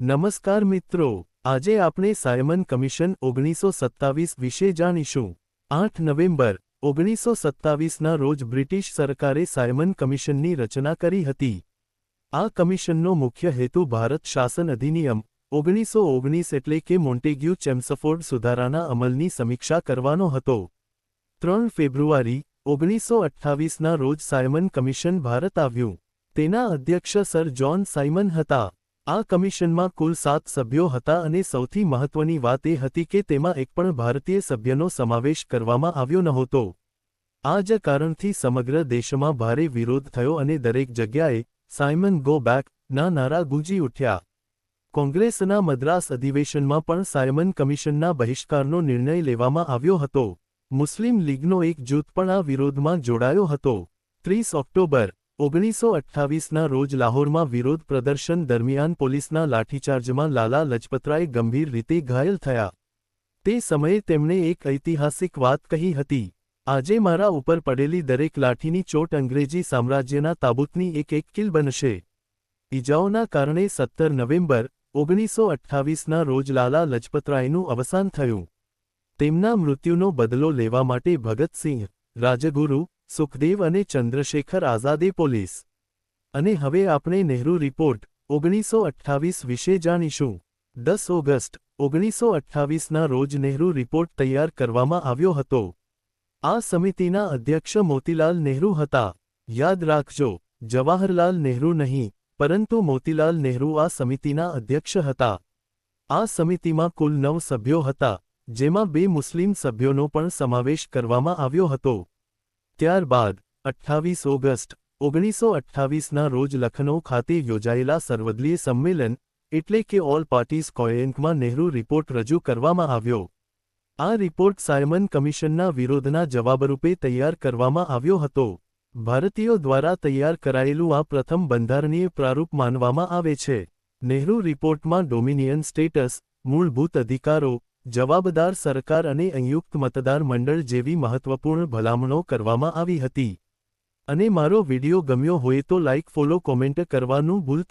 નમસ્કાર મિત્રો, આજે આપણે સાયમન કમિશન 1927 વિશે જાણીશું। 8 નવેમ્બર 1927ના રોજ બ્રિટિશ સરકારે સાયમન કમિશનની રચના કરી હતી। આ કમિશનનો મુખ્ય હેતુ ભારત શાસન અધિનિયમ 1919 એટલે કે મોન્ટેગ્યુ ચેમ્સફોર્ડ સુધારાના અમલની સમીક્ષા કરવાનો હતો। 3 ફેબ્રુઆરી 1928ના રોજ સાયમન કમિશન ભારત આવ્યું। તેના અધ્યક્ષ સર જ્હોન સાયમન હતા। આ કમિશનમાં કુલ 7 સભ્યો હતા અને સૌથી મહત્વની વાત એ હતી કે તેમાં એક પણ ભારતીય સભ્યનો સમાવેશ કરવામાં આવ્યો નહોતો। આ જ કારણથી સમગ્ર દેશમાં ભારે વિરોધ થયો અને દરેક જગ્યાએ સાયમન ગો બેક ના નારા ગૂંજી ઉઠ્યા। કોંગ્રેસના મદ્રાસ અધિવેશનમાં પણ સાયમન કમિશનના બહિષ્કારનો નિર્ણય લેવામાં આવ્યો હતો। મુસ્લિમ લીગનો એક જૂથ પણ આ વિરોધમાં જોડાયો હતો। 30 ઓક્ટોબર 1928ના રોજ લાહોરમાં વિરોધ પ્રદર્શન દરમિયાન પોલીસના લાઠીચાર્જમાં લાલા લજપતરાય ગંભીર રીતે ઘાયલ થયા। તે સમયે તેમણે એક ઐતિહાસિક વાત કહી હતી, આજે મારા ઉપર પડેલી દરેક લાઠીની ચોટ અંગ્રેજી સામ્રાજ્યના તાબૂતની એક કિલ બનશે। ઇજાઓના કારણે 17 નવેમ્બર 1928ના રોજ લાલા લજપતરાયનું અવસાન થયું। તેમના મૃત્યુનો બદલો લેવા માટે ભગતસિંહ, રાજગુરુ, સુખદેવ અને ચંદ્રશેખર આઝાદે પોલીસ અને હવે આપણે નહેરુ રિપોર્ટ 1928 વિશે જાણીશું। 10 ઓગસ્ટ 1928ના રોજ નહેરુ રિપોર્ટ તૈયાર કરવામાં આવ્યો હતો। આ સમિતિના અધ્યક્ષ મોતીલાલ નહેરુ હતા। યાદ રાખજો, જવાહરલાલ નહેરુ નહીં, પરંતુ મોતીલાલ નહેરુ આ સમિતિના અધ્યક્ષ હતા। આ સમિતિમાં કુલ 9 સભ્યો હતા, જેમાં 2 મુસ્લિમ સભ્યોનો પણ સમાવેશ કરવામાં આવ્યો હતો। ત્યારબાદ 28 ઓગસ્ટ 1928ના રોજ લખનૌ ખાતે યોજાયેલા સર્વદલીય સંમેલન એટલે કે ઓલ પાર્ટીઝ કોન્ફરન્સમાં નહેરુ રિપોર્ટ રજૂ કરવામાં આવ્યો। આ રિપોર્ટ સાયમન કમિશનના વિરોધના જવાબરૂપે તૈયાર કરવામાં આવ્યો હતો। ભારતીયો દ્વારા તૈયાર કરાયેલું આ પ્રથમ બંધારણીય પ્રારૂપ માનવામાં આવે છે। નહેરુ રિપોર્ટમાં ડોમિનિયન સ્ટેટસ, મૂળભૂત અધિકારો, જવાબદાર સરકાર અને સંયુક્ત મતદાર મંડળ જેવી મહત્વપૂર્ણ ભલામણો કરવામાં આવી હતી। અને મારો વિડિયો ગમ્યો હોય તો લાઇક, ફોલો, કોમેન્ટ કરવાનું ભૂલતા